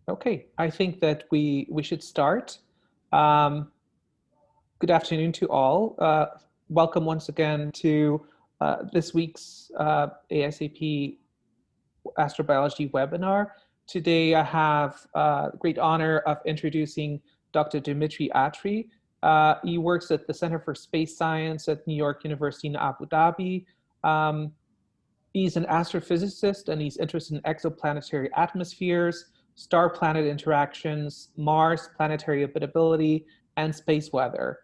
Okay, I think that we should start. Um, Good afternoon to all. Welcome once again to this week's ASAP Astrobiology webinar. Today I have the great honor of introducing Dr. Dimitri Atri. He works at the Center for Space Science at New York University in Abu Dhabi. Um, He's an astrophysicist and he's interested in exoplanetary atmospheres, star-planet interactions, Mars planetary habitability, and space weather.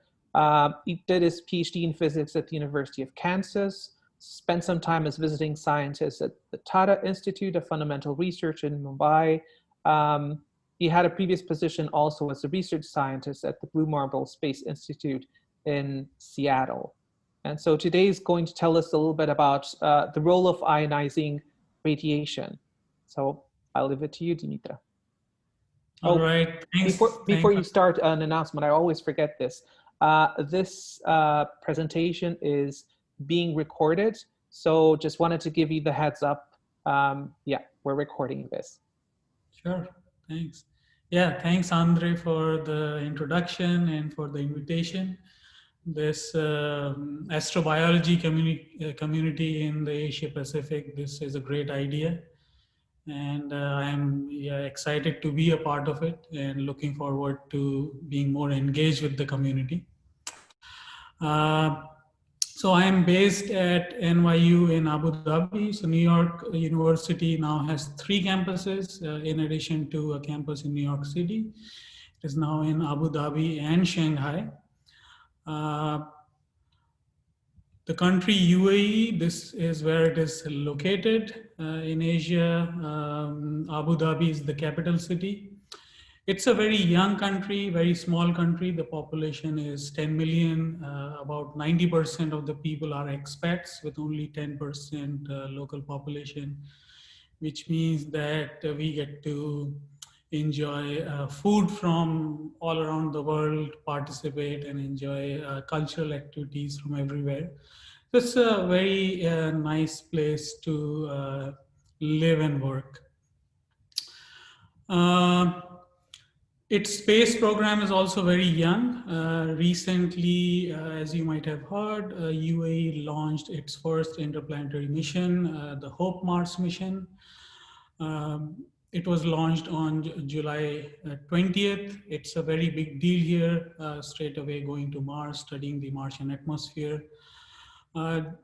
He did his PhD in physics at the University of Kansas, spent some time as visiting scientist at the Tata Institute of Fundamental Research in Mumbai. He had a previous position also as a research scientist at the Blue Marble Space Institute in Seattle. And so today is going to tell us a little bit about the role of ionizing radiation. So I'll leave it to you, Dimitra. All right, thanks. Before you start an announcement, I always forget this. This presentation is being recorded. So just wanted to give you the heads up. Yeah, we're recording this. Sure, thanks. Yeah, thanks, Andre, for the introduction and for the invitation. This astrobiology community in the Asia Pacific, this is a great idea. And I'm excited to be a part of it and looking forward to being more engaged with the community. So I am based at NYU in Abu Dhabi. So New York University now has 3 campuses in addition to a campus in New York City. It is now in Abu Dhabi and Shanghai. The country UAE, this is where it is located in Asia. Abu Dhabi is the capital city. It's a very young country, very small country. The population is 10 million. About 90% of the people are expats with only 10% local population, which means that we get to enjoy food from all around the world, participate and enjoy cultural activities from everywhere. It's a very nice place to live and work. Its space program is also very young. Recently, as you might have heard, UAE launched its first interplanetary mission, the Hope Mars mission. It was launched on July 20th. It's a very big deal here, straight away going to Mars, studying the Martian atmosphere.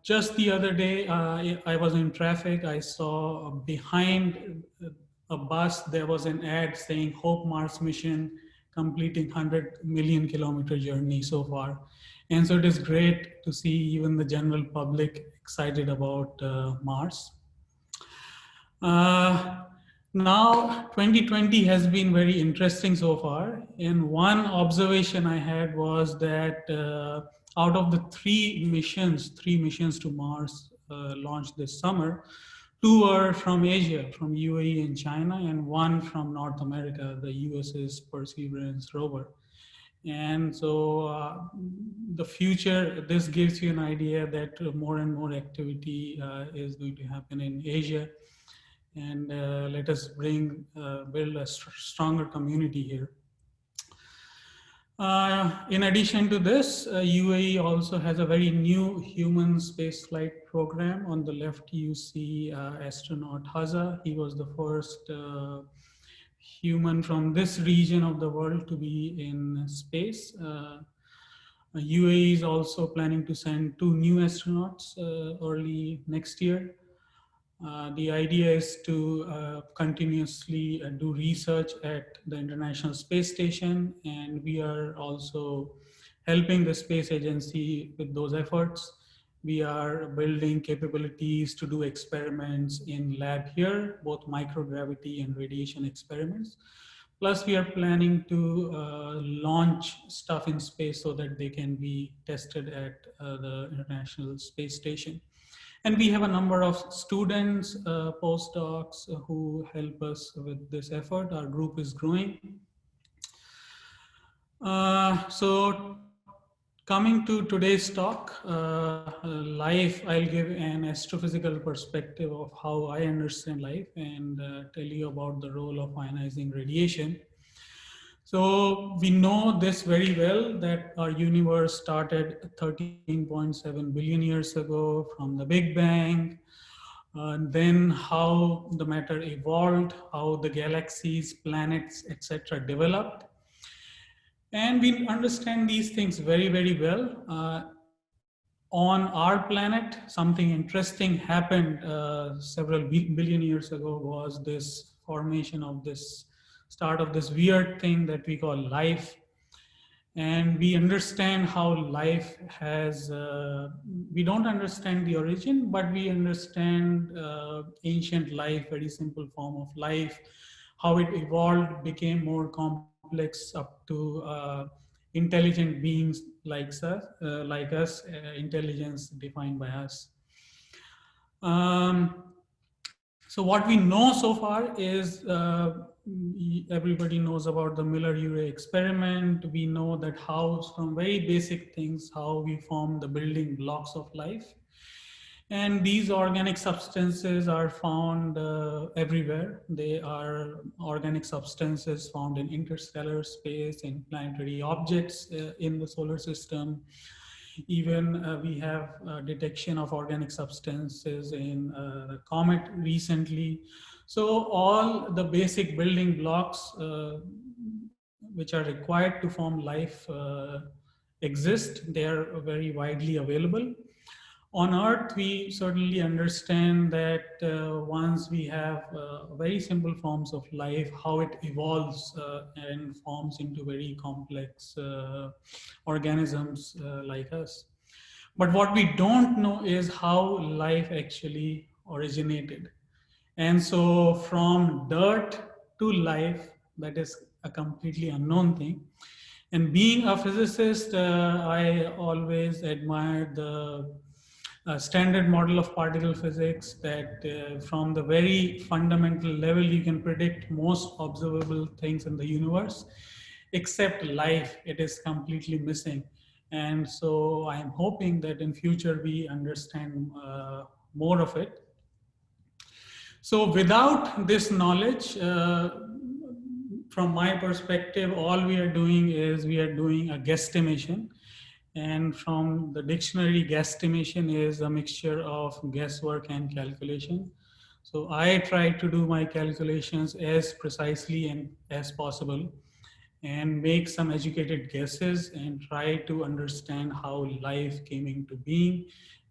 Just the other day, I was in traffic. I saw behind a bus, there was an ad saying Hope Mars mission completing 100 million kilometer journey so far. And so it is great to see even the general public excited about Mars. Now, 2020 has been very interesting so far. And one observation I had was that out of the 3 missions to Mars launched this summer, 2 are from Asia, from UAE and China, and 1 from North America, the USS Perseverance rover. And so the future, this gives you an idea that more and more activity is going to happen in Asia. And let us build a stronger community here. In addition to this, UAE also has a very new human spaceflight program. On the left, you see astronaut Haza. He was the first human from this region of the world to be in space. UAE is also planning to send 2 new astronauts early next year. The idea is to continuously do research at the International Space Station, and we are also helping the space agency with those efforts. We are building capabilities to do experiments in lab here, both microgravity and radiation experiments. Plus, we are planning to launch stuff in space so that they can be tested at the International Space Station. And we have a number of students, postdocs who help us with this effort. Our group is growing. So Coming to today's talk, life, I'll give an astrophysical perspective of how I understand life and tell you about the role of ionizing radiation. So we know this very well that our universe started 13.7 billion years ago from the Big Bang, and then how the matter evolved, how the galaxies, planets, etc. developed. And we understand these things very, very well. On our planet, something interesting happened several billion years ago was this formation of this start of this weird thing that we call life. And we understand how life has, we don't understand the origin, but we understand ancient life, very simple form of life, how it evolved, became more complex up to intelligent beings like us, intelligence defined by us. So what we know so far is everybody knows about the Miller-Urey experiment. We know that how from very basic things, how we form the building blocks of life. And these organic substances are found everywhere. They are organic substances found in interstellar space, in planetary objects in the solar system. Even we have detection of organic substances in the comet recently. So all the basic building blocks which are required to form life exist. They are very widely available. On Earth, we certainly understand that once we have very simple forms of life, how it evolves and forms into very complex organisms like us. But what we don't know is how life actually originated. And so from dirt to life, that is a completely unknown thing. And being a physicist, I always admired the standard model of particle physics that from the very fundamental level, you can predict most observable things in the universe, except life, it is completely missing. And so I'm hoping that in future we understand more of it. So without this knowledge, from my perspective, all we are doing is we are doing a guesstimation. And from the dictionary, guesstimation is a mixture of guesswork and calculation. So I try to do my calculations as precisely and as possible and make some educated guesses and try to understand how life came into being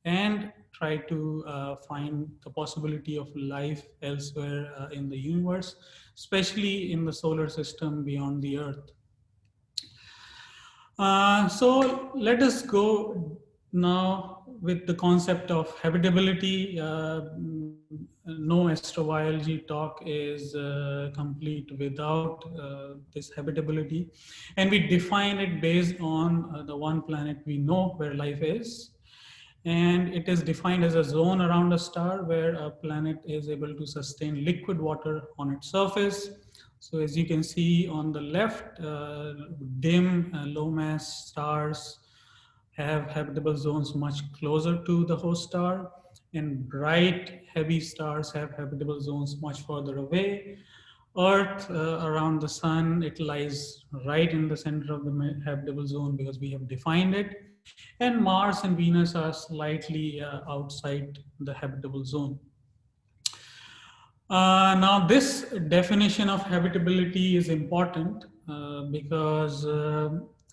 and try to find the possibility of life elsewhere in the universe, especially in the solar system beyond the Earth. So let us go now with the concept of habitability. No astrobiology talk is complete without this habitability. And we define it based on the one planet we know where life is. And it is defined as a zone around a star where a planet is able to sustain liquid water on its surface. So as you can see on the left, dim, low mass stars have habitable zones much closer to the host star, and bright, heavy stars have habitable zones much further away. Earth around the sun, it lies right in the center of the habitable zone because we have defined it. And Mars and Venus are slightly outside the habitable zone. Now, this definition of habitability is important because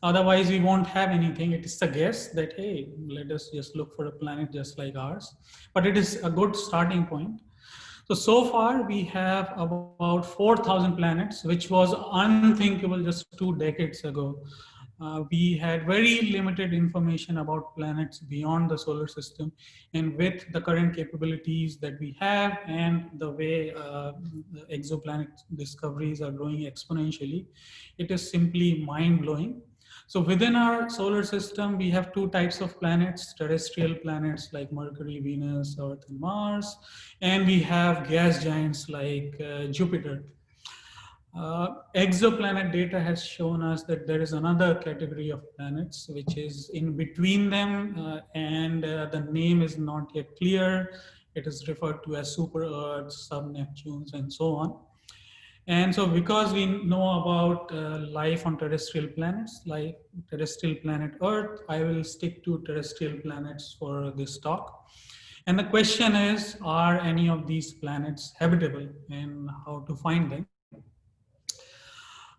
otherwise we won't have anything. It is a guess that, hey, let us just look for a planet just like ours. But it is a good starting point. So far we have about 4,000 planets, which was unthinkable just 2 decades ago. We had very limited information about planets beyond the solar system, and with the current capabilities that we have and the way the exoplanet discoveries are growing exponentially, it is simply mind-blowing. So within our solar system, we have 2 types of planets: terrestrial planets like Mercury, Venus, Earth, and Mars, and we have gas giants like Jupiter. Exoplanet data has shown us that there is another category of planets which is in between them, and the name is not yet clear. It is referred to as super Earths, sub Neptunes, and so on. And so, because we know about life on terrestrial planets, like terrestrial planet Earth, I will stick to terrestrial planets for this talk. And the question is, are any of these planets habitable, and how to find them?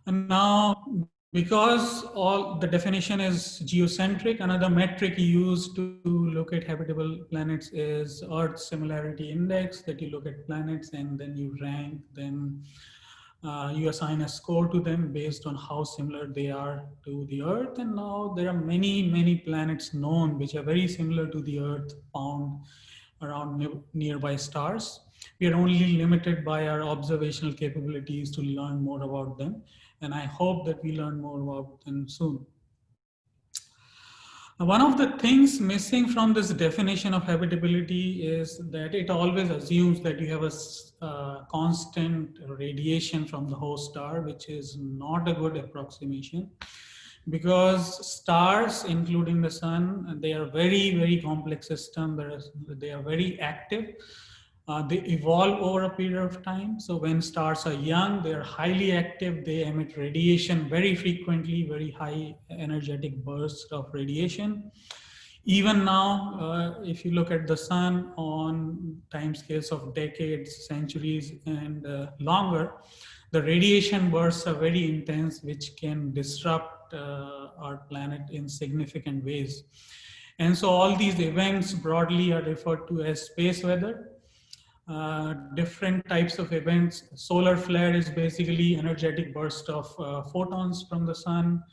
And now, because all the definition is geocentric, another metric used to look at habitable planets is Earth Similarity Index, that you look at planets and then you rank them. You assign a score to them based on how similar they are to the Earth. And now there are many planets known which are very similar to the Earth, found around nearby stars. We are only limited by our observational capabilities to learn more about them. And I hope that we learn more about them soon. One of the things missing from this definition of habitability is that it always assumes that you have a constant radiation from the host star, which is not a good approximation, because stars, including the sun, they are very complex system. They are very active. They evolve over a period of time. So when stars are young, they are highly active. They emit radiation very frequently, very high energetic bursts of radiation. Even now, if you look at the sun on timescales of decades, centuries, and longer, the radiation bursts are very intense, which can disrupt our planet in significant ways. And so all these events broadly are referred to as space weather. Different types of events. Solar flare is basically energetic burst of photons from the sun.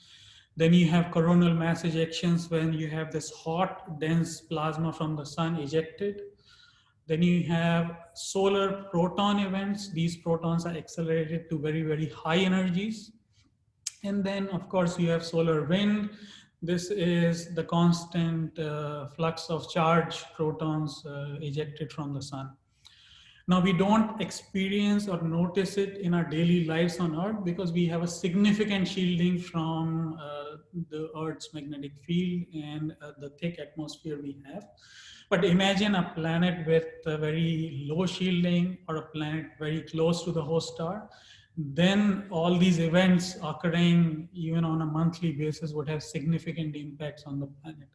Then you have coronal mass ejections, when you have this hot, dense plasma from the sun ejected. Then you have solar proton events. These protons are accelerated to very high energies. And then, of course, you have solar wind. This is the constant flux of charged protons ejected from the sun. Now, we don't experience or notice it in our daily lives on Earth because we have a significant shielding from the Earth's magnetic field and the thick atmosphere we have. But imagine a planet with a very low shielding, or a planet very close to the host star. Then all these events occurring even on a monthly basis would have significant impacts on the planet.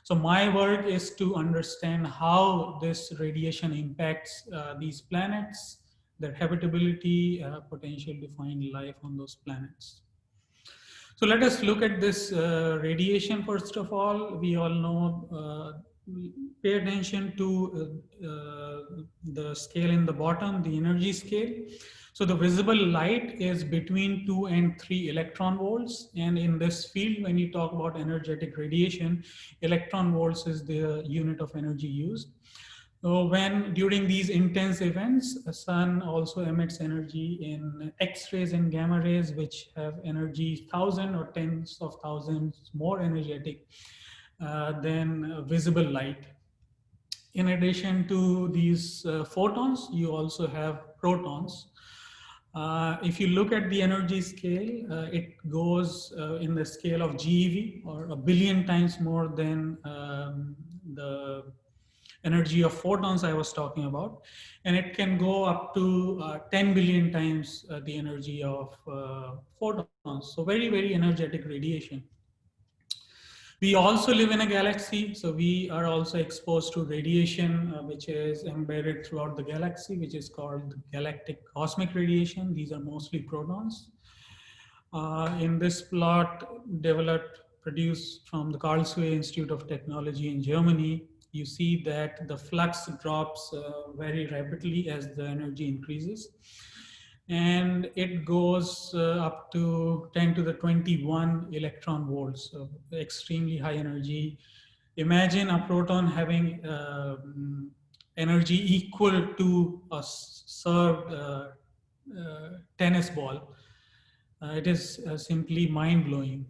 So my work is to understand how this radiation impacts these planets, their habitability, potential to find life on those planets. So let us look at this radiation first of all. We all know, pay attention to the scale in the bottom, the energy scale. So the visible light is between 2 and 3 electron volts. And in this field, when you talk about energetic radiation, electron volts is the unit of energy used. So when during these intense events, the sun also emits energy in X-rays and gamma rays, which have energy 1,000 or tens of thousands more energetic than visible light. In addition to these photons, you also have protons. If you look at the energy scale, it goes in the scale of GeV, or a billion times more than the energy of photons I was talking about. And it can go up to 10 billion times the energy of photons. So very energetic radiation. We also live in a galaxy, so we are also exposed to radiation, which is embedded throughout the galaxy, which is called galactic cosmic radiation. These are mostly protons. In this plot, produced from the Karlsruhe Institute of Technology in Germany, you see that the flux drops very rapidly as the energy increases. And it goes up to 10 to the 21 electron volts, so extremely high energy. Imagine a proton having energy equal to a served tennis ball. It is simply mind-blowing.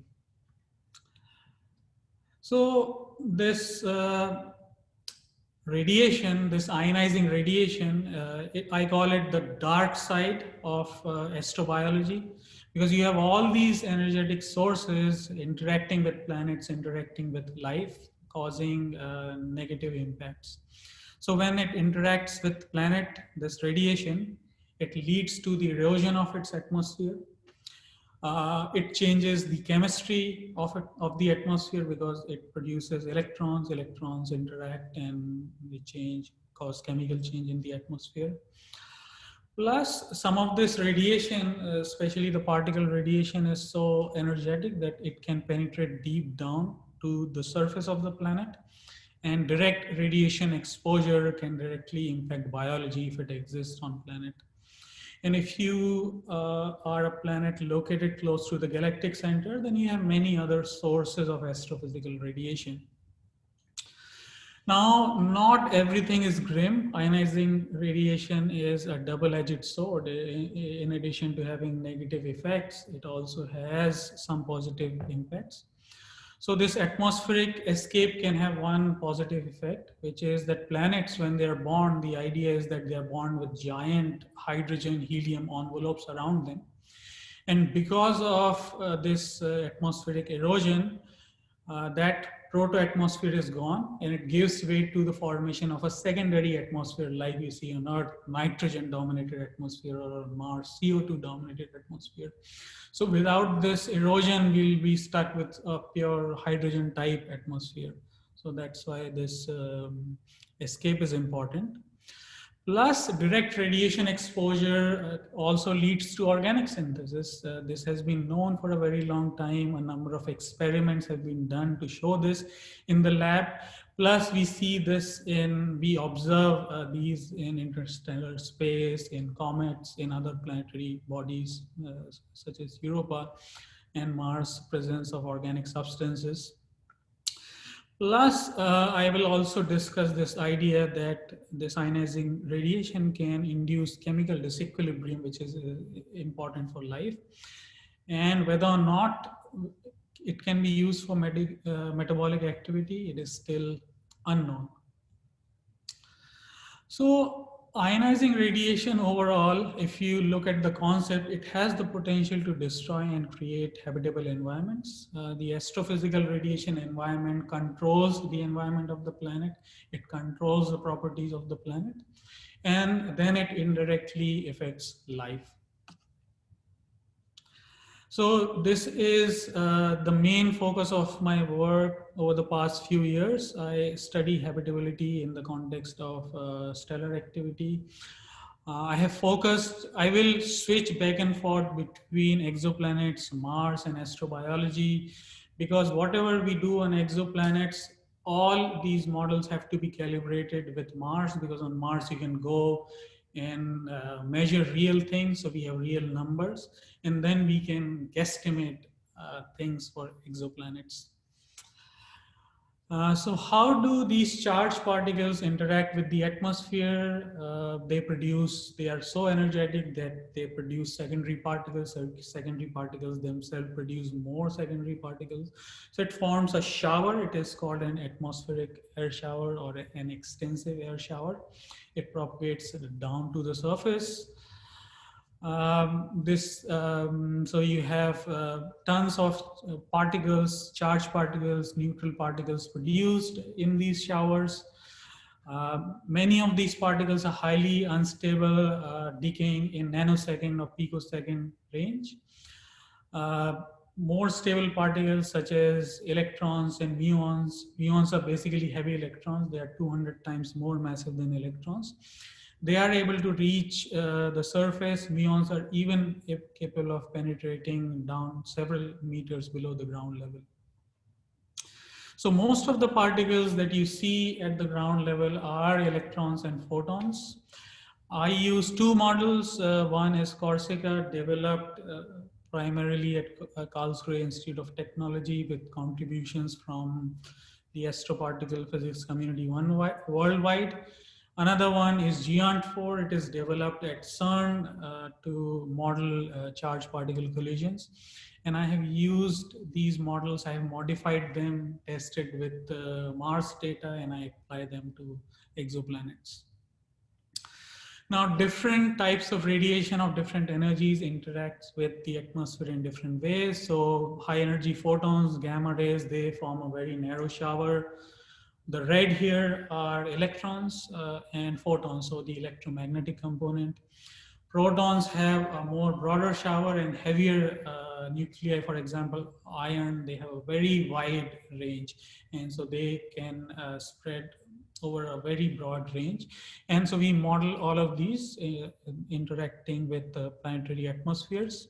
So this radiation, this ionizing radiation, I call it the dark side of astrobiology, because you have all these energetic sources interacting with planets, interacting with life, causing negative impacts. So when it interacts with planet, this radiation, it leads to the erosion of its atmosphere. It changes the chemistry of the atmosphere because it produces electrons. Electrons interact and they change, cause chemical change in the atmosphere. Plus, some of this radiation, especially the particle radiation, is so energetic that it can penetrate deep down to the surface of the planet. And direct radiation exposure can directly impact biology if it exists on planet. And if you are a planet located close to the galactic center, then you have many other sources of astrophysical radiation. Now, not everything is grim. Ionizing radiation is a double-edged sword. In addition to having negative effects, it also has some positive impacts. So this atmospheric escape can have one positive effect, which is that planets, when they're born, the idea is that they're born with giant hydrogen helium envelopes around them. And because of this atmospheric erosion, that proto-atmosphere is gone and it gives way to the formation of a secondary atmosphere like you see on Earth, nitrogen-dominated atmosphere, or on Mars, CO2-dominated atmosphere. So without this erosion, we'll be stuck with a pure hydrogen-type atmosphere. So that's why this escape is important. Plus, direct radiation exposure also leads to organic synthesis. This has been known for a very long time. A number of experiments have been done to show this in the lab. Plus, we see this we observe these in interstellar space, in comets, in other planetary bodies, such as Europa and Mars, presence of organic substances. Plus, I will also discuss this idea that this ionizing radiation can induce chemical disequilibrium, which is important for life, and whether or not it can be used for metabolic activity, it is still unknown. So, ionizing radiation overall, if you look at the concept, it has the potential to destroy and create habitable environments. The astrophysical radiation environment controls the environment of the planet. It controls the properties of the planet. And then it indirectly affects life. So this is the main focus of my work over the past few years. I study habitability in the context of stellar activity. I will switch back and forth between exoplanets, Mars, and astrobiology, because whatever we do on exoplanets, all these models have to be calibrated with Mars, because on Mars you can go and measure real things, so we have real numbers, and then we can guesstimate things for exoplanets. So how do these charged particles interact with the atmosphere? They are so energetic that they produce secondary particles. So secondary particles themselves produce more secondary particles. So it forms a shower. It is called an atmospheric air shower or an extensive air shower. It propagates down to the surface. So you have tons of particles, charged particles, neutral particles produced in these showers. Many of these particles are highly unstable, decaying in nanosecond or picosecond range. More stable particles such as electrons and muons. Muons are basically heavy electrons. They are 200 times more massive than electrons. They are able to reach the surface. Muons are even capable of penetrating down several meters below the ground level. So most of the particles that you see at the ground level are electrons and photons. I use two models. One is Corsica, developed primarily at Karlsruhe Institute of Technology with contributions from the astroparticle physics community worldwide. Another one is Geant4. It is developed at CERN to model charged particle collisions. And I have used these models, I have modified them, tested with Mars data, and I apply them to exoplanets. Now, different types of radiation of different energies interacts with the atmosphere in different ways. So high energy photons, gamma rays, they form a very narrow shower. The red here are electrons and photons, so the electromagnetic component. Protons have a more broader shower and heavier nuclei, for example, iron, they have a very wide range. And so they can spread over a very broad range. And so we model all of these interacting with the planetary atmospheres.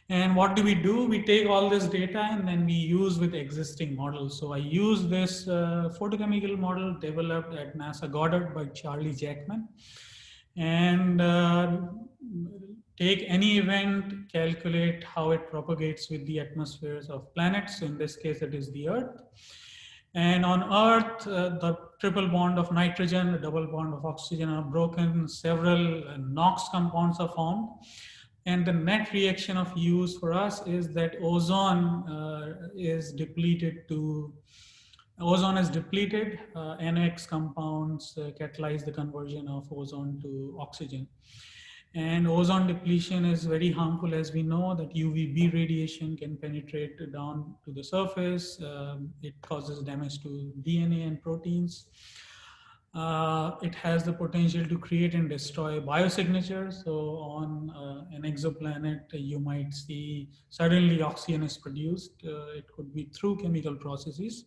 And what do? We take all this data and then we use with existing models. So I use this photochemical model developed at NASA Goddard by Charlie Jackman. And take any event, calculate how it propagates with the atmospheres of planets. So in this case, it is the Earth. And on Earth, the triple bond of nitrogen, the double bond of oxygen are broken, several NOx compounds are formed. And the net reaction of use for us is that ozone is depleted. NX compounds catalyze the conversion of ozone to oxygen. And ozone depletion is very harmful, as we know that UVB radiation can penetrate down to the surface. It causes damage to DNA and proteins. It has the potential to create and destroy biosignatures. So on an exoplanet, you might see suddenly oxygen is produced. It could be through chemical processes.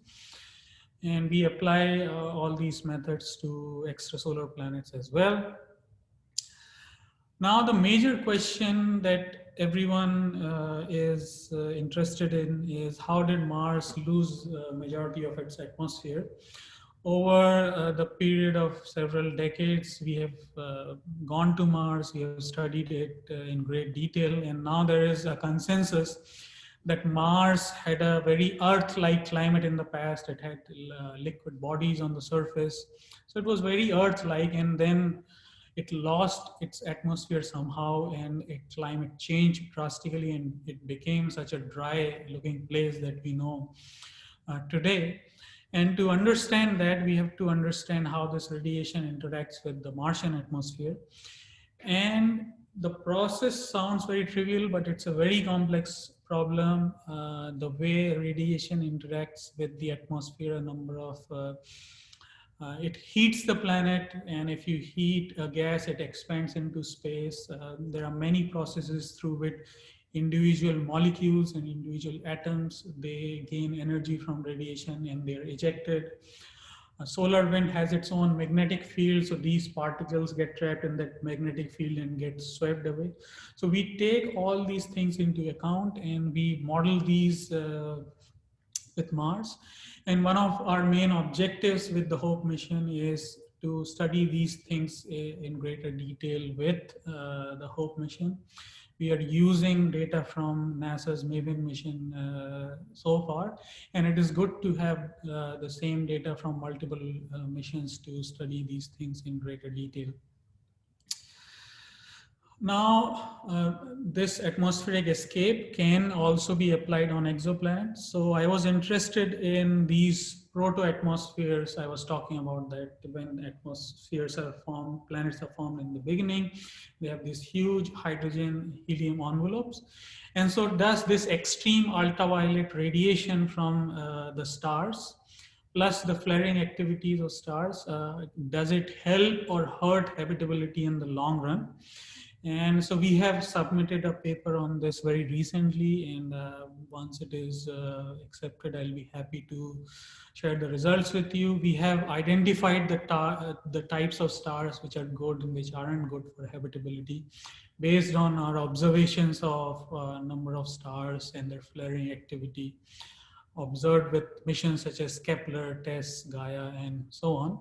And we apply all these methods to extrasolar planets as well. Now, the major question that everyone is interested in is how did Mars lose majority of its atmosphere? Over the period of several decades, we have gone to Mars, we have studied it in great detail, and now there is a consensus that Mars had a very Earth-like climate in the past. It had liquid bodies on the surface. So it was very Earth-like, and then it lost its atmosphere somehow, and its climate changed drastically, and it became such a dry-looking place that we know today. And to understand that, we have to understand how this radiation interacts with the Martian atmosphere. And the process sounds very trivial, but it's a very complex problem. The way radiation interacts with the atmosphere, a number of it heats the planet, and if you heat a gas, it expands into space. There are many processes through which individual molecules and individual atoms, they gain energy from radiation and they're ejected. A solar wind has its own magnetic field, so these particles get trapped in that magnetic field and get swept away. So we take all these things into account and we model these with Mars. And one of our main objectives with the HOPE mission is to study these things in greater detail with the HOPE mission. We are using data from NASA's MAVEN mission so far, and it is good to have the same data from multiple missions to study these things in greater detail. Now, this atmospheric escape can also be applied on exoplanets. So I was interested in these proto-atmospheres. I was talking about that when atmospheres are formed, planets are formed in the beginning, they have these huge hydrogen helium envelopes. And so does this extreme ultraviolet radiation from the stars, plus the flaring activities of stars, does it help or hurt habitability in the long run? And so we have submitted a paper on this very recently, and once it is accepted, I'll be happy to share the results with you. We have identified the types of stars which are good and which aren't good for habitability based on our observations of a number of stars and their flaring activity observed with missions such as Kepler, TESS, Gaia, and so on.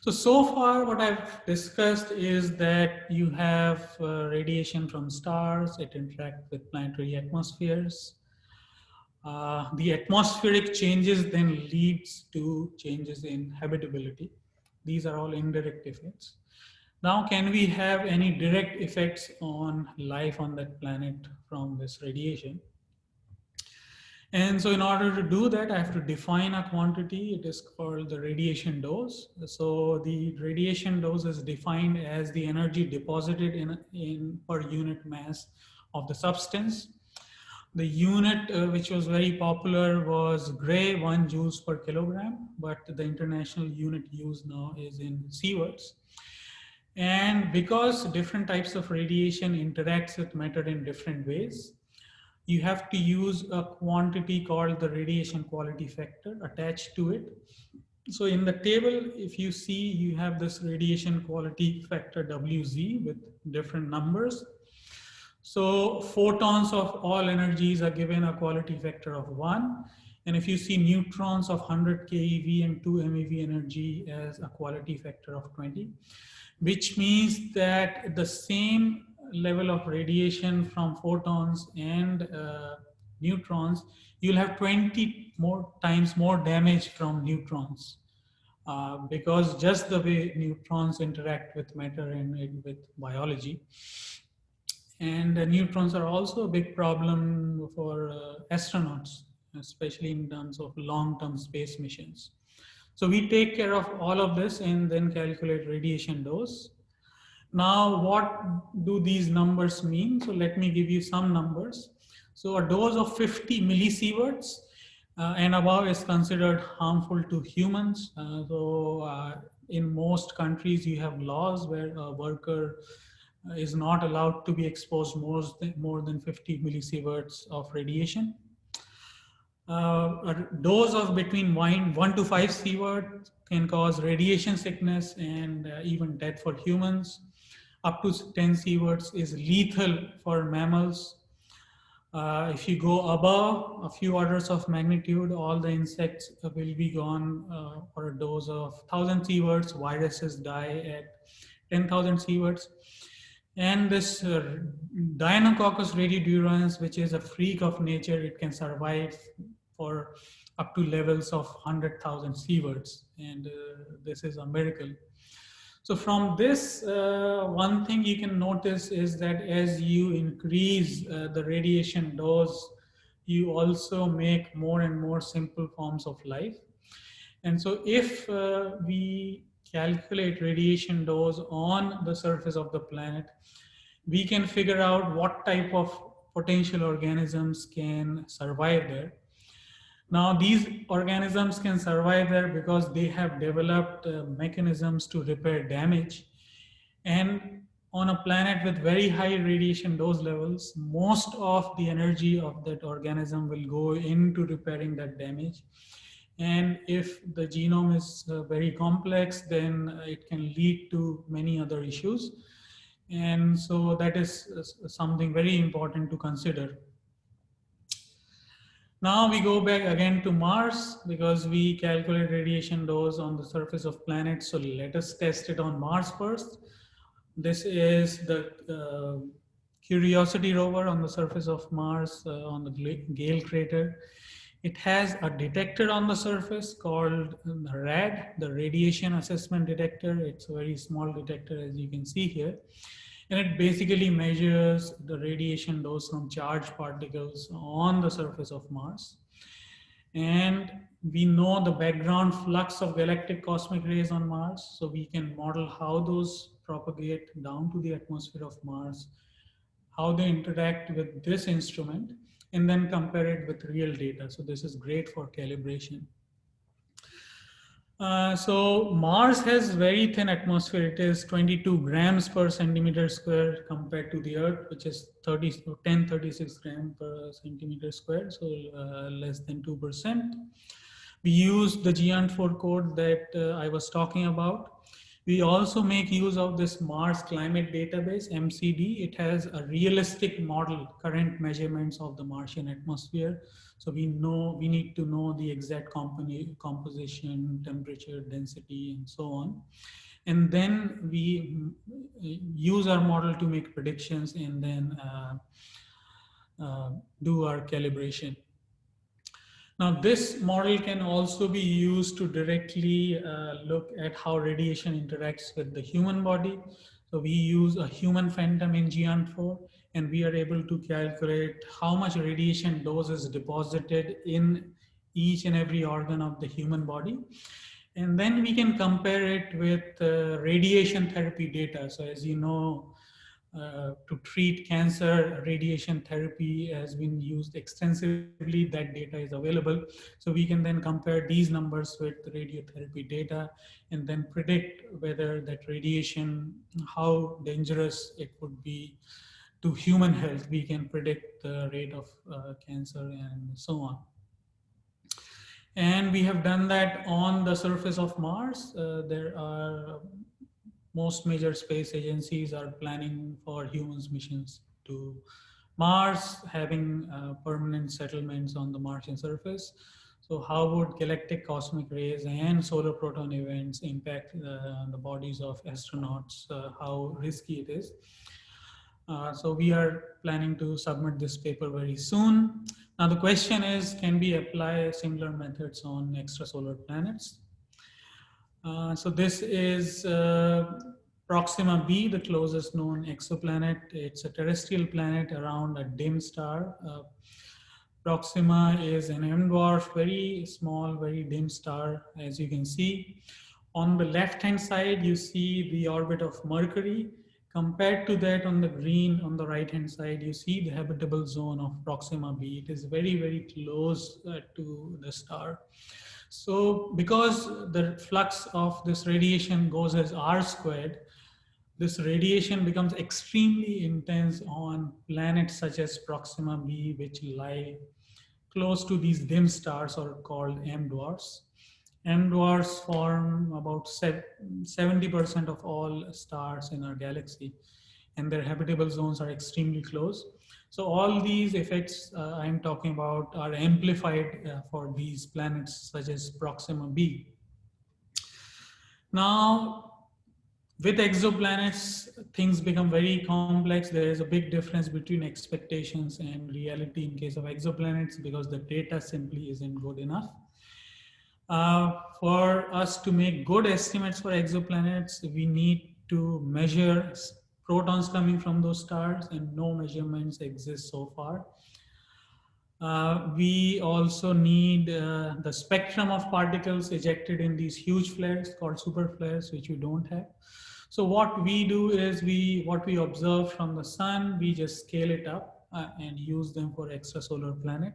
So far what I've discussed is that you have radiation from stars, it interacts with planetary atmospheres. The atmospheric changes then leads to changes in habitability. These are all indirect effects. Now, can we have any direct effects on life on that planet from this radiation? And so in order to do that, I have to define a quantity. It is called the radiation dose. So the radiation dose is defined as the energy deposited in per unit mass of the substance. The unit which was very popular was Gray, 1 joules per kilogram, but the international unit used now is in sieverts. And because different types of radiation interacts with matter in different ways, you have to use a quantity called the radiation quality factor attached to it. So in the table, if you see, you have this radiation quality factor WZ with different numbers. So photons of all energies are given a quality factor of 1. And if you see neutrons of 100 keV and 2 MeV energy as a quality factor of 20, which means that the same level of radiation from photons and neutrons, you'll have 20 more times more damage from neutrons. Because just the way neutrons interact with matter and with biology. And neutrons are also a big problem for astronauts, especially in terms of long-term space missions. So we take care of all of this and then calculate radiation dose. Now, what do these numbers mean? So let me give you some numbers. So a dose of 50 millisieverts and above is considered harmful to humans. In most countries, you have laws where a worker is not allowed to be exposed more than 50 millisieverts of radiation. A dose of between 1 to 5 sievert can cause radiation sickness and even death for humans. Up to 10 sieverts is lethal for mammals. If you go above a few orders of magnitude, all the insects will be gone for a dose of 1,000 sieverts. Viruses die at 10,000 sieverts. And this Deinococcus radiodurans, which is a freak of nature, it can survive for up to levels of 100,000 sieverts. And this is a miracle. So from this, one thing you can notice is that as you increase the radiation dose, you also make more and more simple forms of life. And so if we calculate radiation dose on the surface of the planet, we can figure out what type of potential organisms can survive there. Now, these organisms can survive there because they have developed mechanisms to repair damage. And on a planet with very high radiation dose levels, most of the energy of that organism will go into repairing that damage. And if the genome is very complex, then it can lead to many other issues. And so that is something very important to consider. Now we go back again to Mars because we calculate radiation dose on the surface of planets. So let us test it on Mars first. This is the Curiosity rover on the surface of Mars on the Gale crater. It has a detector on the surface called RAD, the Radiation Assessment Detector. It's a very small detector, as you can see here. And it basically measures the radiation dose from charged particles on the surface of Mars. And we know the background flux of galactic cosmic rays on Mars, so we can model how those propagate down to the atmosphere of Mars, how they interact with this instrument, and then compare it with real data. So this is great for calibration. So Mars has very thin atmosphere. It is 22 grams per centimeter square compared to the Earth, which is 1036 grams per centimeter square, so less than 2%. We use the GANT4 code that I was talking about. We also make use of this Mars Climate Database, MCD. It has a realistic model, current measurements of the Martian atmosphere. So we need to know the exact composition, temperature, density, and so on. And then we use our model to make predictions and then do our calibration. Now, this model can also be used to directly look at how radiation interacts with the human body. So we use a human phantom in GANT4, and we are able to calculate how much radiation dose is deposited in each and every organ of the human body. And then we can compare it with radiation therapy data. So as you know, to treat cancer, radiation therapy has been used extensively. That data is available. So we can then compare these numbers with radiotherapy data and then predict whether that radiation, how dangerous it would be to human health. We can predict the rate of cancer and so on. And we have done that on the surface of Mars. There are most major space agencies are planning for humans missions to Mars, having permanent settlements on the Martian surface. So how would galactic cosmic rays and solar proton events impact the bodies of astronauts? How risky it is? So we are planning to submit this paper very soon. Now the question is, can we apply similar methods on extrasolar planets? So this is Proxima b, the closest known exoplanet. It's a terrestrial planet around a dim star. Proxima is an M dwarf, very small, very dim star, as you can see. On the left-hand side, you see the orbit of Mercury. Compared to that, on the green, on the right-hand side, you see the habitable zone of Proxima b. It is very, very close to the star. So because the flux of this radiation goes as r squared, this radiation becomes extremely intense on planets such as Proxima b, which lie close to these dim stars or called M dwarfs. M dwarfs form about 70% of all stars in our galaxy, and their habitable zones are extremely close. So all these effects I'm talking about are amplified for these planets such as Proxima b. Now, with exoplanets, things become very complex. There is a big difference between expectations and reality in case of exoplanets because the data simply isn't good enough. For us to make good estimates for exoplanets, we need to measure protons coming from those stars, and no measurements exist so far. We also need the spectrum of particles ejected in these huge flares called super flares, which we don't have. So what we do is what we observe from the sun, we just scale it up and use them for extrasolar planet.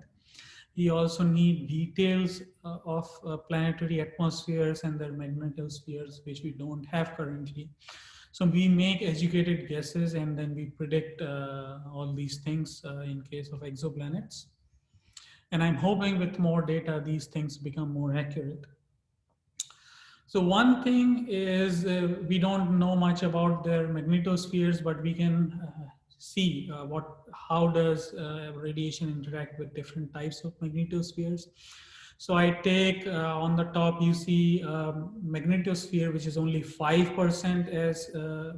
We also need details of planetary atmospheres and their magnetospheres, which we don't have currently. So we make educated guesses and then we predict all these things in case of exoplanets. And I'm hoping with more data, these things become more accurate. So one thing is we don't know much about their magnetospheres, but we can see how does radiation interact with different types of magnetospheres. So I take on the top, you see magnetosphere, which is only 5% as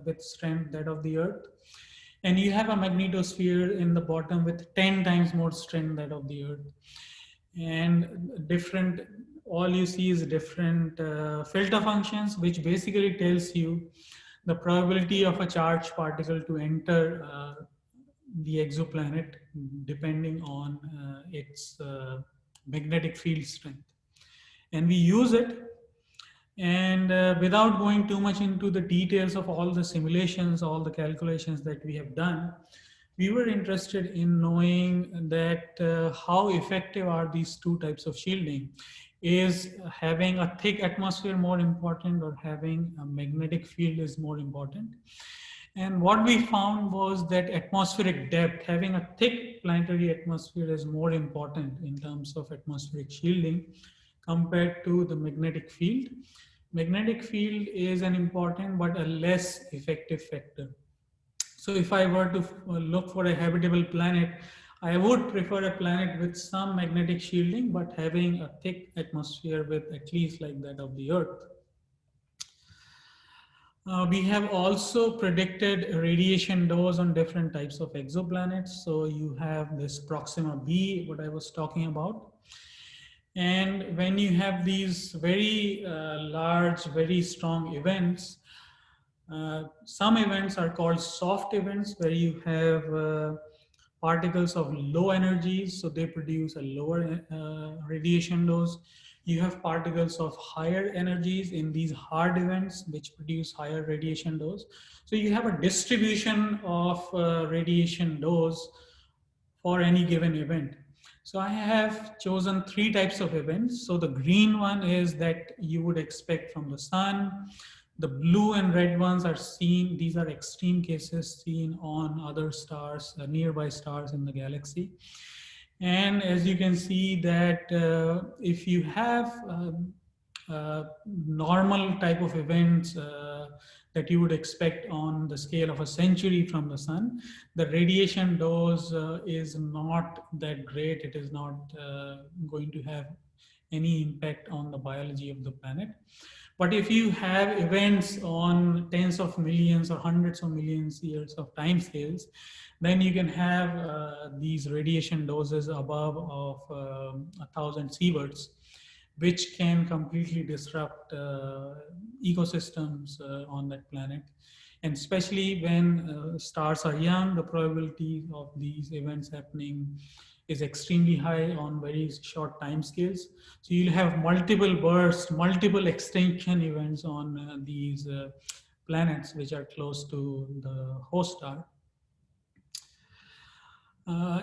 with strength that of the Earth. And you have a magnetosphere in the bottom with 10 times more strength that of the Earth. And all you see is different filter functions, which basically tells you the probability of a charged particle to enter the exoplanet depending on its magnetic field strength. And we use it, and without going too much into the details of all the simulations, all the calculations that we have done, we were interested in knowing that how effective are these two types of shielding. Is having a thick atmosphere more important, or having a magnetic field is more important? And what we found was that atmospheric depth, having a thick planetary atmosphere, is more important in terms of atmospheric shielding compared to the magnetic field. Magnetic field is an important but a less effective factor. So if I were to look for a habitable planet, I would prefer a planet with some magnetic shielding, but having a thick atmosphere with at least like that of the Earth. We have also predicted radiation dose on different types of exoplanets. So you have this Proxima b, what I was talking about. And when you have these very large, very strong events, Some events are called soft events, where you have particles of low energies, so they produce a lower radiation dose. You have particles of higher energies in these hard events, which produce higher radiation dose. So you have a distribution of radiation dose for any given event. So I have chosen three types of events. So the green one is that you would expect from the sun. The blue and red ones are seen, these are extreme cases seen on other stars, nearby stars in the galaxy. And as you can see that if you have normal type of events that you would expect on the scale of a century from the sun, the radiation dose is not that great. It is not going to have any impact on the biology of the planet. But if you have events on tens of millions or hundreds of millions years of time scales, then you can have these radiation doses above of 1,000 sieverts, which can completely disrupt ecosystems on that planet. And especially when stars are young, the probability of these events happening is extremely high on very short time scales. So you'll have multiple bursts, multiple extinction events on these planets which are close to the host star.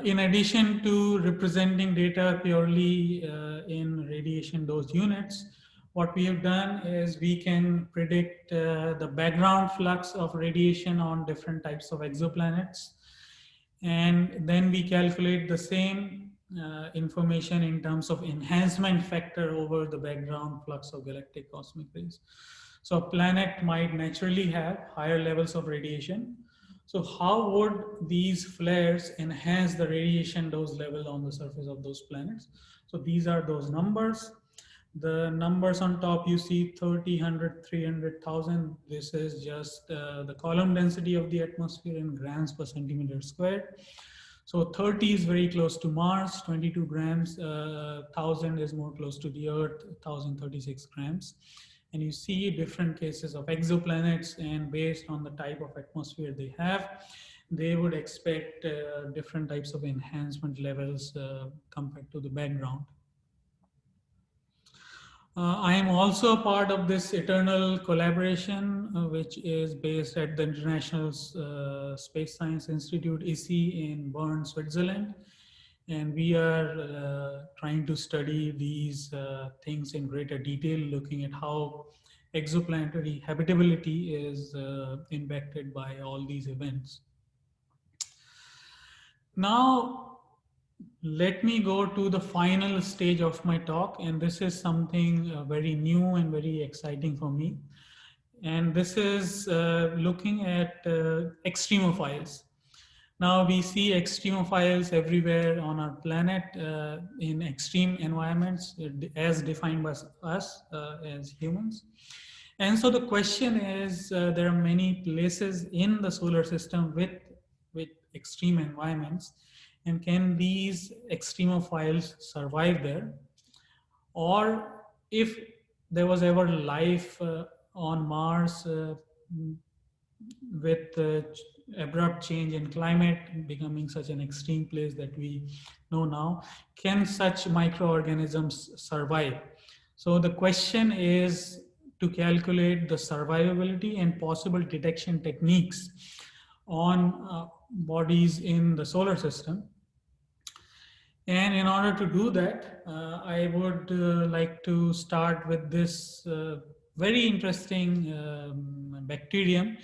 In addition to representing data purely in radiation dose units, what we have done is we can predict the background flux of radiation on different types of exoplanets. And then we calculate the same information in terms of enhancement factor over the background flux of galactic cosmic rays. So a planet might naturally have higher levels of radiation. So how would these flares enhance the radiation dose level on the surface of those planets? So these are those numbers. The numbers on top, you see 30, 100, 300,000. This is just the column density of the atmosphere in grams per centimeter squared. So 30 is very close to Mars, 22 grams, 1,000 is more close to the Earth, 1,036 grams. And you see different cases of exoplanets, and based on the type of atmosphere they have, they would expect different types of enhancement levels compared to the background. I am also a part of this eternal collaboration, which is based at the International Space Science Institute, ISI, in Bern, Switzerland. And we are trying to study these things in greater detail, looking at how exoplanetary habitability is impacted by all these events. Now, let me go to the final stage of my talk, and this is something very new and very exciting for me. And this is looking at extremophiles. Now we see extremophiles everywhere on our planet in extreme environments as defined by us as humans. And so the question is, there are many places in the solar system with extreme environments. And can these extremophiles survive there? Or if there was ever life on Mars with abrupt change in climate becoming such an extreme place that we know now, can such microorganisms survive? So the question is to calculate the survivability and possible detection techniques on bodies in the solar system. And in order to do that, I would like to start with this very interesting bacterium.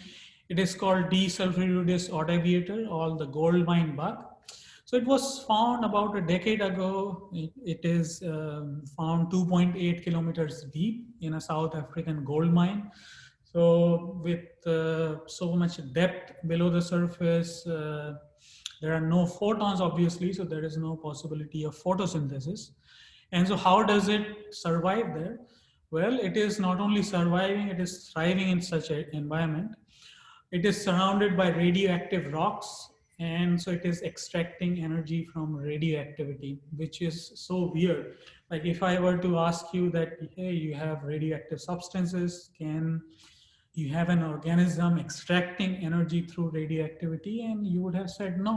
It is called D. sulfuridis audaviator, or the gold mine bug. So it was found about a decade ago. It is found 2.8 kilometers deep in a South African gold mine. So with so much depth below the surface, there are no photons, obviously, so there is no possibility of photosynthesis. And so how does it survive there? Well, it is not only surviving, it is thriving in such an environment. It is surrounded by radioactive rocks, and so it is extracting energy from radioactivity, which is so weird. Like if I were to ask you that, hey, you have radioactive substances, can you have an organism extracting energy through radioactivity, and you would have said no.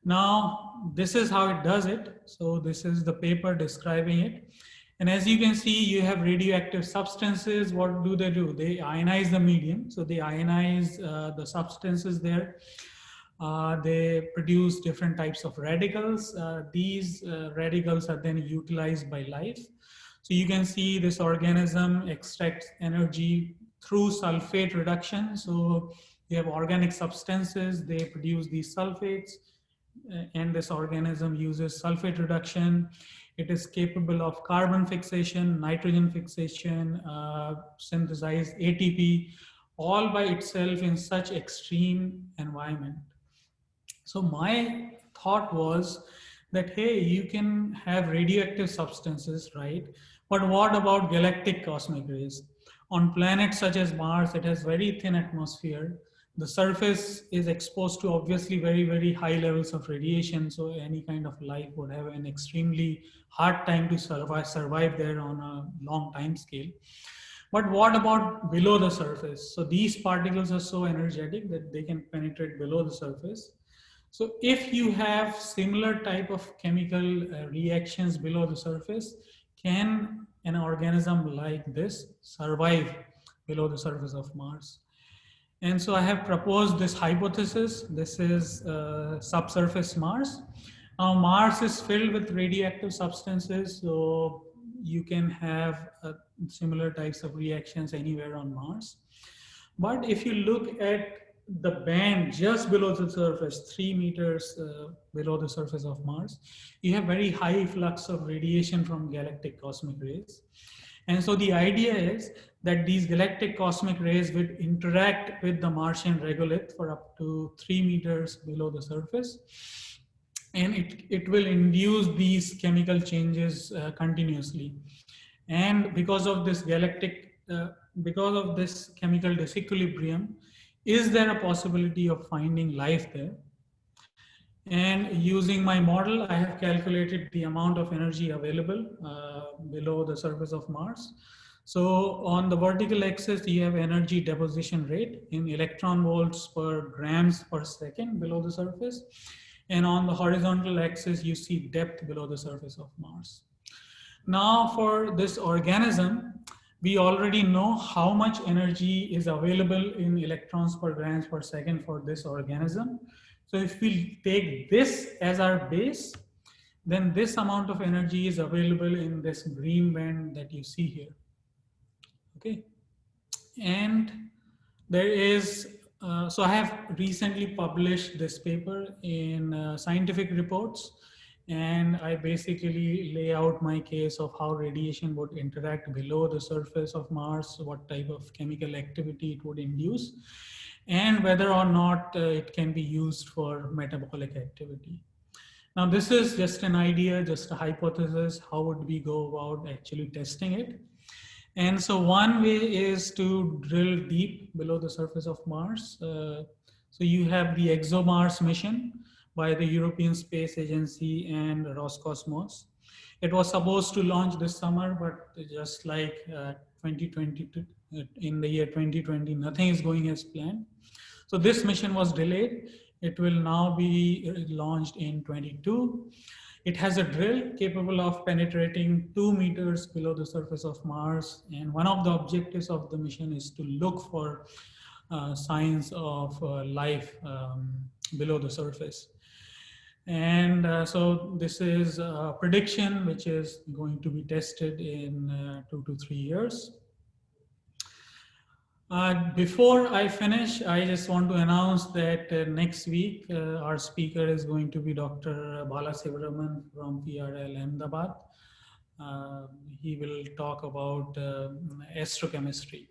Now, this is how it does it. So this is the paper describing it. And as you can see, you have radioactive substances. What do? They ionize the medium. So they ionize the substances there. They produce different types of radicals. These radicals are then utilized by life. So you can see this organism extracts energy through sulfate reduction. So you have organic substances, they produce these sulfates, and this organism uses sulfate reduction. It is capable of carbon fixation, nitrogen fixation, synthesize ATP, all by itself in such extreme environment. So my thought was that, hey, you can have radioactive substances, right? But what about galactic cosmic rays? On planets such as Mars, it has very thin atmosphere. The surface is exposed to obviously very, very high levels of radiation. So any kind of life would have an extremely hard time to survive there on a long time scale. But what about below the surface? So these particles are so energetic that they can penetrate below the surface. So if you have similar type of chemical reactions below the surface, can an organism like this survive below the surface of Mars? And so I have proposed this hypothesis. This is subsurface Mars. Now Mars is filled with radioactive substances, so you can have similar types of reactions anywhere on Mars. But if you look at the band just below the surface, 3 meters below the surface of Mars, you have very high flux of radiation from galactic cosmic rays. And so the idea is that these galactic cosmic rays would interact with the Martian regolith for up to 3 meters below the surface. And it will induce these chemical changes continuously. And because of this because of this chemical disequilibrium, is there a possibility of finding life there? And using my model, I have calculated the amount of energy available below the surface of Mars. So on the vertical axis, you have energy deposition rate in electron volts per grams per second below the surface. And on the horizontal axis, you see depth below the surface of Mars. Now for this organism, we already know how much energy is available in electrons per grams per second for this organism. So if we take this as our base, then this amount of energy is available in this green band that you see here. Okay. And there is, so I have recently published this paper in scientific reports. And I basically lay out my case of how radiation would interact below the surface of Mars, what type of chemical activity it would induce, and whether or not it can be used for metabolic activity. Now, this is just an idea, just a hypothesis. How would we go about actually testing it? And so one way is to drill deep below the surface of Mars. So you have the ExoMars mission by the European Space Agency and Roscosmos. It was supposed to launch this summer, but just like 2020, in the year 2020, nothing is going as planned. So this mission was delayed. It will now be launched in 22. It has a drill capable of penetrating 2 meters below the surface of Mars. And one of the objectives of the mission is to look for signs of life below the surface. And so this is a prediction which is going to be tested in 2 to 3 years. Before I finish, I just want to announce that next week, our speaker is going to be Dr. Bala Sivaraman from PRL Ahmedabad. He will talk about astrochemistry.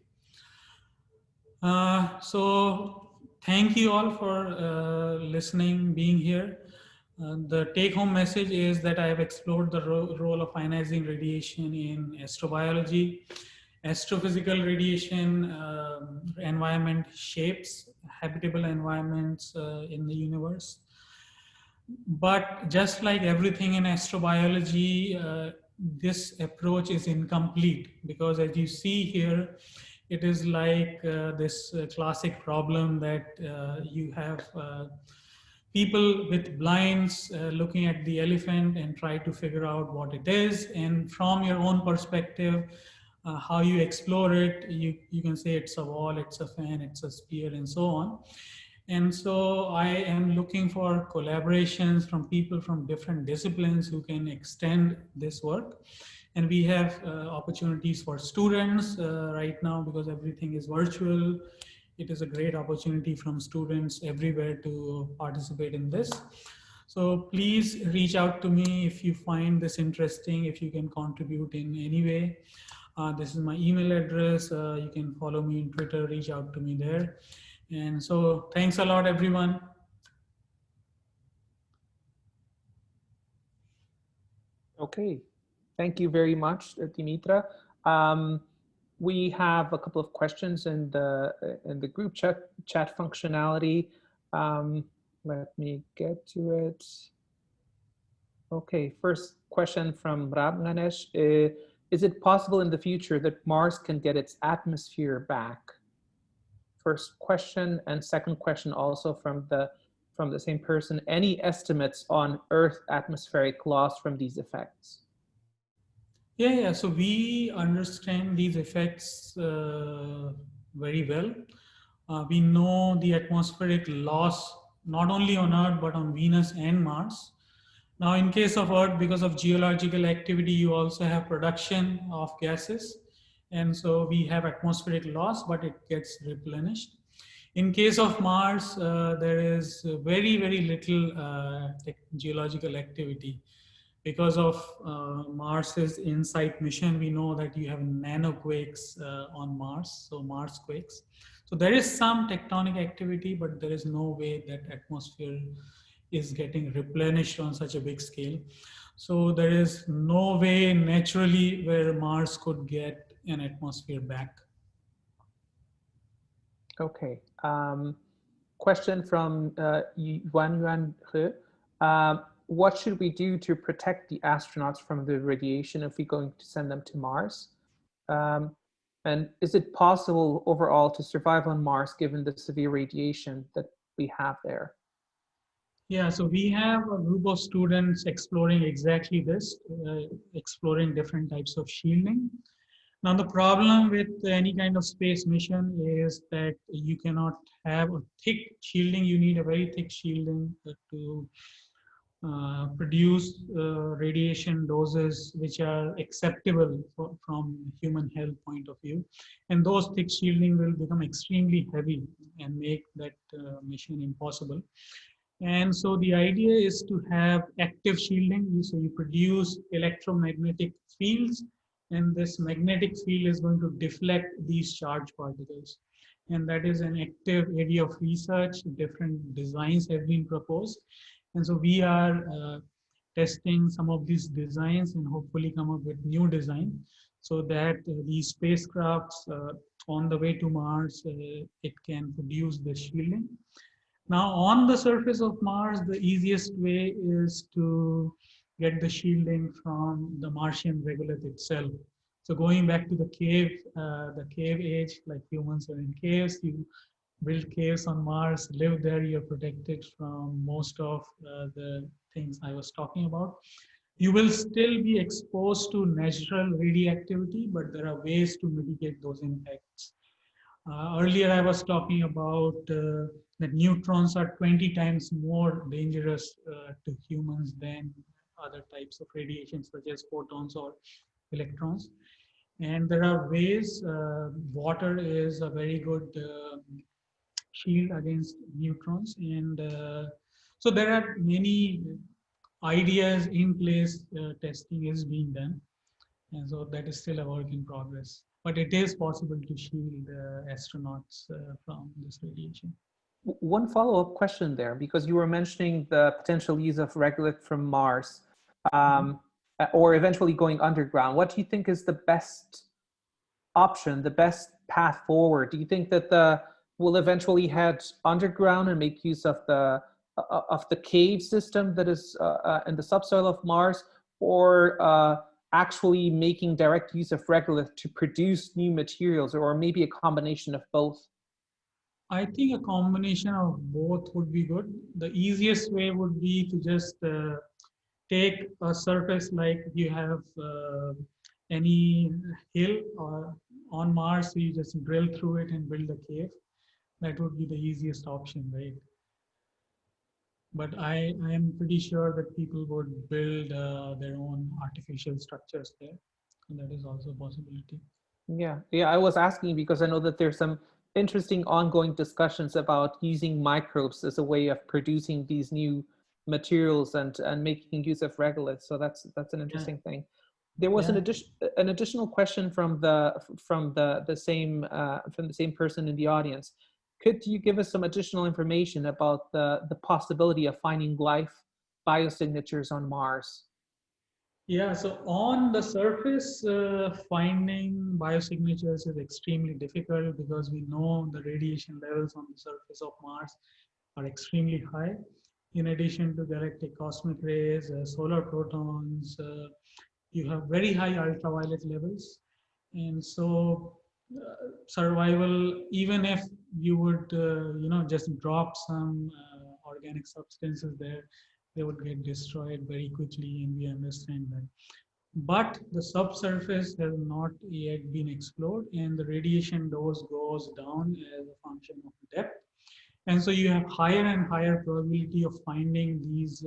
So thank you all for listening, being here. The take-home message is that I have explored the role of ionizing radiation in astrobiology. Astrophysical radiation environment shapes habitable environments in the universe. But just like everything in astrobiology, this approach is incomplete because as you see here, It is like this classic problem that you have people with blinds looking at the elephant and try to figure out what it is. And from your own perspective, how you explore it, you can say it's a wall, it's a fan, it's a spear, and so on. And so I am looking for collaborations from people from different disciplines who can extend this work. And we have opportunities for students right now because everything is virtual. It is a great opportunity from students everywhere to participate in this. So please reach out to me if you find this interesting, if you can contribute in any way. This is my email address. You can follow me on Twitter, reach out to me there. And so thanks a lot, everyone. Okay, thank you very much, Dimitra. We have a couple of questions in the group chat functionality. Let me get to it. Okay, first question from Rab Ganesh. Is it possible in the future that Mars can get its atmosphere back? First question, and second question also from the same person. Any estimates on Earth atmospheric loss from these effects? Yeah. So we understand these effects very well. We know the atmospheric loss not only on Earth but on Venus and Mars. Now, in case of Earth, because of geological activity, you also have production of gases, and so we have atmospheric loss, but it gets replenished. In case of Mars, there is very little geological activity. Because of Mars's InSight mission, we know that you have nanoquakes on Mars, so Mars quakes. So there is some tectonic activity, but there is no way that atmosphere is getting replenished on such a big scale. So there is no way naturally where Mars could get an atmosphere back. Okay. Question from Yuan He. What should we do to protect the astronauts from the radiation if we're going to send them to Mars? And is it possible overall to survive on Mars given the severe radiation that we have there? Yeah, so we have a group of students exploring exactly this, exploring different types of shielding. Now, the problem with any kind of space mission is that you cannot have a thick shielding. You need a very thick shielding to produce radiation doses which are acceptable from human health point of view. And those thick shielding will become extremely heavy and make that mission impossible. And so the idea is to have active shielding. So you produce electromagnetic fields, and this magnetic field is going to deflect these charged particles. And that is an active area of research. Different designs have been proposed. And so we are testing some of these designs and hopefully come up with new design so that these spacecrafts on the way to Mars, it can produce the shielding. Now, on the surface of Mars, the easiest way is to get the shielding from the Martian regolith itself. So going back to the cave age, like humans are in caves, you build caves on Mars, live there, you're protected from most of the things I was talking about. You will still be exposed to natural radioactivity, but there are ways to mitigate those impacts. Earlier, I was talking about that neutrons are 20 times more dangerous to humans than other types of radiation, such as photons or electrons. And there are ways, water is a very good shield against neutrons. And so there are many ideas in place, testing is being done. And so that is still a work in progress. But it is possible to shield astronauts from this radiation. One follow-up question there, because you were mentioning the potential use of regolith from Mars, or eventually going underground. What do you think is the best option, the best path forward? Do you think that we'll eventually head underground and make use of the cave system that is in the subsoil of Mars, or actually making direct use of regolith to produce new materials, or maybe a combination of both? I think a combination of both would be good. The easiest way would be to just take a surface like you have any hill or on Mars, so you just drill through it and build a cave. That would be the easiest option, right? But I am pretty sure that people would build their own artificial structures there. And that is also a possibility. Yeah, yeah, I was asking because I know that there's some interesting ongoing discussions about using microbes as a way of producing these new materials and making use of regolith. So that's an Yeah, interesting thing. There was yeah. an additional question from the same person in the audience. Could you give us some additional information about the possibility of finding life biosignatures on Mars? Yeah, so on the surface, finding biosignatures is extremely difficult because we know the radiation levels on the surface of Mars are extremely high. In addition to galactic cosmic rays, solar protons, you have very high ultraviolet levels. And so survival, even if you would, just drop some organic substances there, they would get destroyed very quickly, and we understand that. But the subsurface has not yet been explored, and the radiation dose goes down as a function of depth. And so you have higher and higher probability of finding these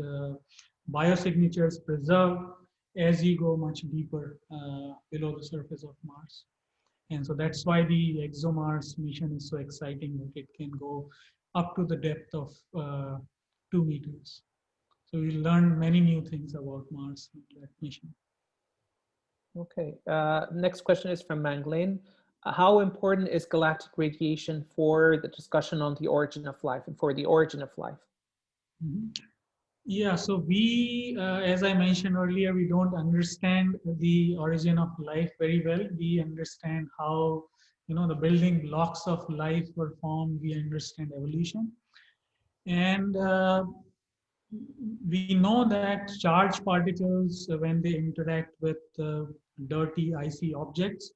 biosignatures preserved as you go much deeper below the surface of Mars. And so that's why the ExoMars mission is so exciting, that it can go up to the depth of 2 meters. So we learned many new things about Mars in that mission. Okay. Next question is from Manglain. How important is galactic radiation for the discussion on the origin of life and for the origin of life? Mhm. Yeah, so we, as I mentioned earlier, we don't understand the origin of life very well. We understand how, the building blocks of life were formed. We understand evolution. And we know that charged particles, when they interact with dirty, icy objects,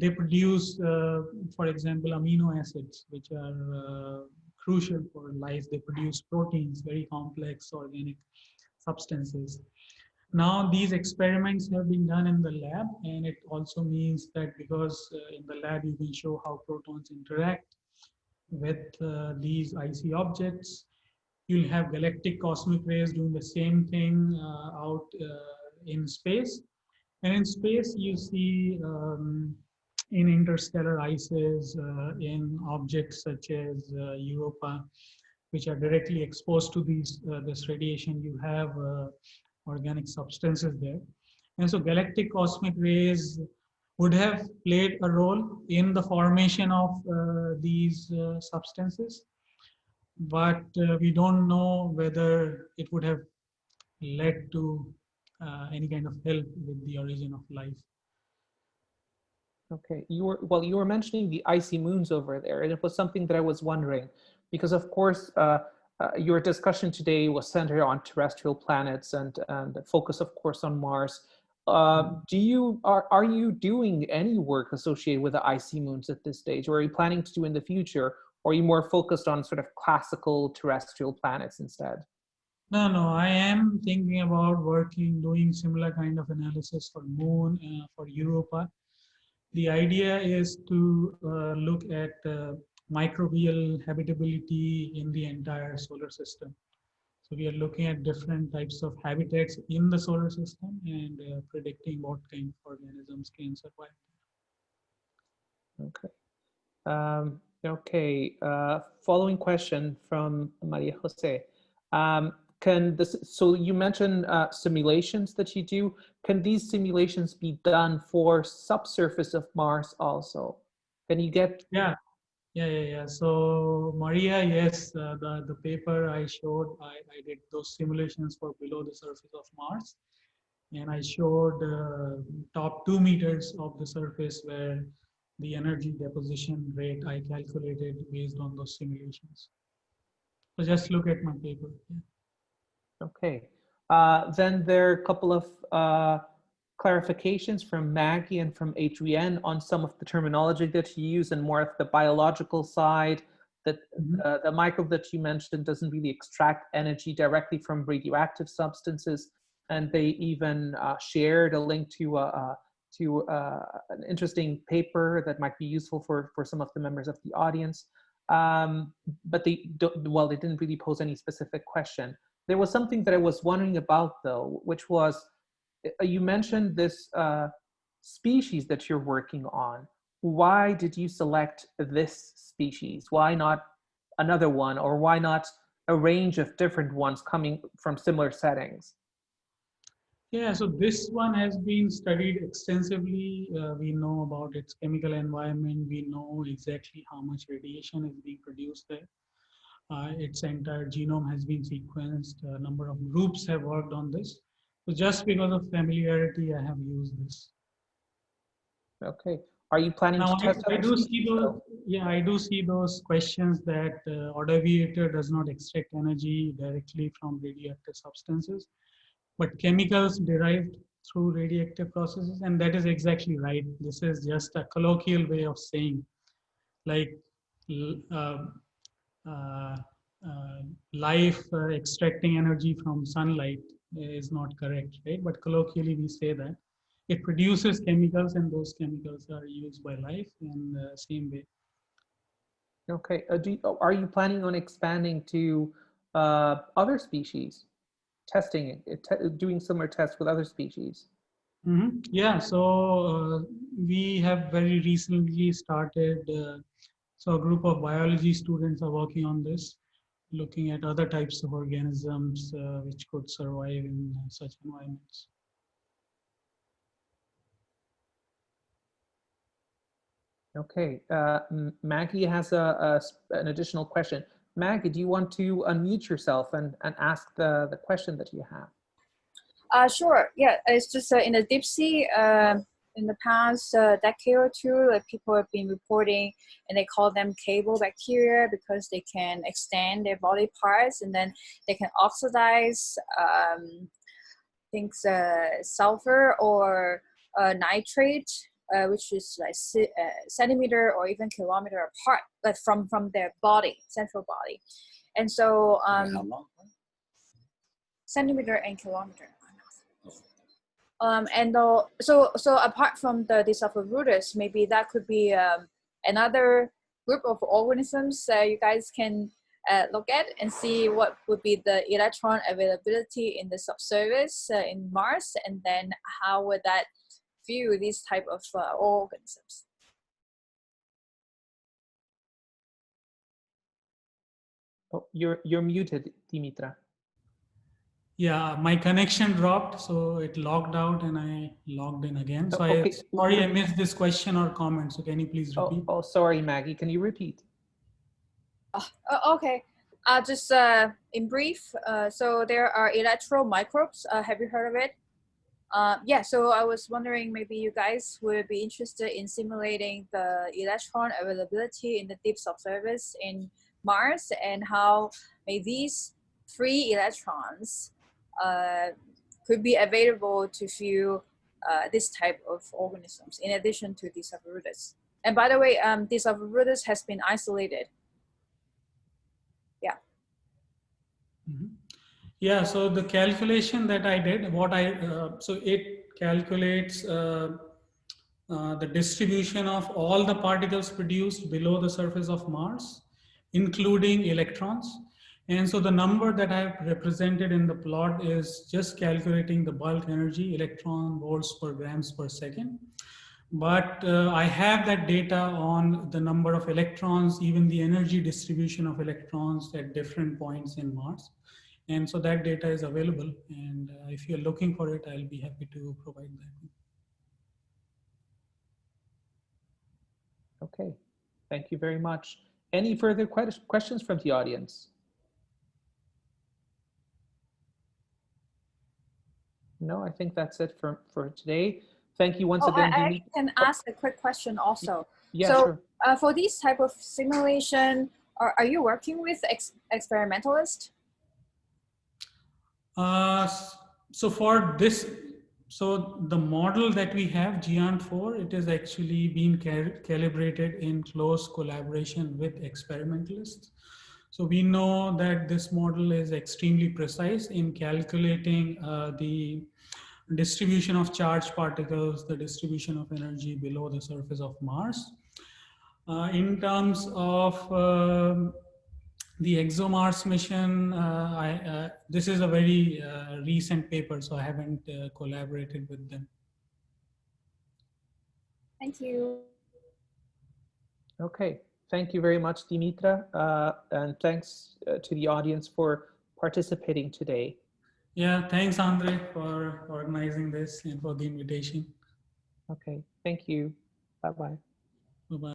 they produce, for example, amino acids, which are crucial for life. They produce proteins, very complex organic substances. Now, these experiments have been done in the lab, and it also means that because in the lab you can show how protons interact with these icy objects, you'll have galactic cosmic rays doing the same thing out in space. And in space, you see in interstellar ices, in objects such as Europa, which are directly exposed to this radiation, you have organic substances there. And so galactic cosmic rays would have played a role in the formation of these substances, but we don't know whether it would have led to any kind of help with the origin of life. Okay, you were mentioning the icy moons over there, and it was something that I was wondering, because of course your discussion today was centered on terrestrial planets and focus, of course, on Mars. Are you doing any work associated with the icy moons at this stage, or are you planning to do in the future, or are you more focused on sort of classical terrestrial planets instead? No, no, I am thinking about doing similar kind of analysis for Moon, for Europa. The idea is to look at microbial habitability in the entire solar system. So we are looking at different types of habitats in the solar system and predicting what kind of organisms can survive. Okay. Okay. Following question from Maria Jose. So you mentioned simulations that you do. Can these simulations be done for subsurface of Mars also? Can you get? Yeah, yeah. So Maria, yes, the paper I showed, I did those simulations for below the surface of Mars, and I showed top 2 meters of the surface where the energy deposition rate I calculated based on those simulations. So just look at my paper. Yeah. Okay. Then there are a couple of clarifications from Maggie and from Adrienne on some of the terminology that you use and more of the biological side, that the microbe that you mentioned doesn't really extract energy directly from radioactive substances. And they even shared a link to an interesting paper that might be useful for some of the members of the audience. But they didn't really pose any specific question. There was something that I was wondering about though, which was, you mentioned this species that you're working on. Why did you select this species? Why not another one, or why not a range of different ones coming from similar settings? Yeah, so this one has been studied extensively. We know about its chemical environment. We know exactly how much radiation is being produced there. Its entire genome has been sequenced. A number of groups have worked on this. So just because of familiarity, I have used this. Okay. Are you planning now, to test I other do species? see those. Yeah, I do see those questions that autoaviator does not extract energy directly from radioactive substances, but chemicals derived through radioactive processes, and that is exactly right. This is just a colloquial way of saying, like, uh, uh, life extracting energy from sunlight is not correct, right? But colloquially, we say that it produces chemicals, and those chemicals are used by life in the same way. Okay. Are you planning on expanding to other species, testing it, doing similar tests with other species? Yeah, so we have very recently started. So a group of biology students are working on this, looking at other types of organisms which could survive in such environments. Okay, Maggie has an additional question. Maggie, do you want to unmute yourself and ask the question that you have? Sure. Yeah, it's just in the deep sea. In the past decade or two, people have been reporting, and they call them cable bacteria because they can extend their body parts, and then they can oxidize things, sulfur or nitrate, which is like centimeter or even kilometer apart, like from their body, central body. And so centimeter and kilometer. So apart from the Disophorutus, maybe that could be another group of organisms you guys can look at and see what would be the electron availability in the subsurface in Mars, and then how would that view these type of organisms. Oh, you're muted, Dimitra. Yeah, my connection dropped, so it logged out and I logged in again. So Okay. sorry, I missed this question or comment. So can you please repeat? Oh, sorry, Maggie. Can you repeat? Okay. Just in brief, so there are electromicrobes. Have you heard of it? Yeah, so I was wondering maybe you guys would be interested in simulating the electron availability in the deep subsurface in Mars, and how maybe these free electrons could be available to view this type of organisms in addition to Disophorutus. And by the way, Disophorutus has been isolated. Yeah. Yeah, so the calculation that I did, so it calculates the distribution of all the particles produced below the surface of Mars, including electrons. And so the number that I've represented in the plot is just calculating the bulk energy, electron volts per grams per second. But I have that data on the number of electrons, even the energy distribution of electrons at different points in Mars. And so that data is available. And if you're looking for it, I'll be happy to provide that. Okay, thank you very much. Any further questions from the audience? No, I think that's it for today. Thank you once again. I can ask a quick question also. Yeah, so, sure. For these type of simulation, are you working with experimentalists? So for this, So the model that we have, GEONT4, it is actually being calibrated in close collaboration with experimentalists. So we know that this model is extremely precise in calculating the distribution of charged particles, the distribution of energy below the surface of Mars. In terms of the ExoMars mission, this is a very recent paper, so I haven't collaborated with them. Thank you. Okay, thank you very much, Dimitra, and thanks to the audience for participating today. Yeah, thanks, Andre, for organizing this and for the invitation. Okay, thank you. Bye-bye. Bye-bye.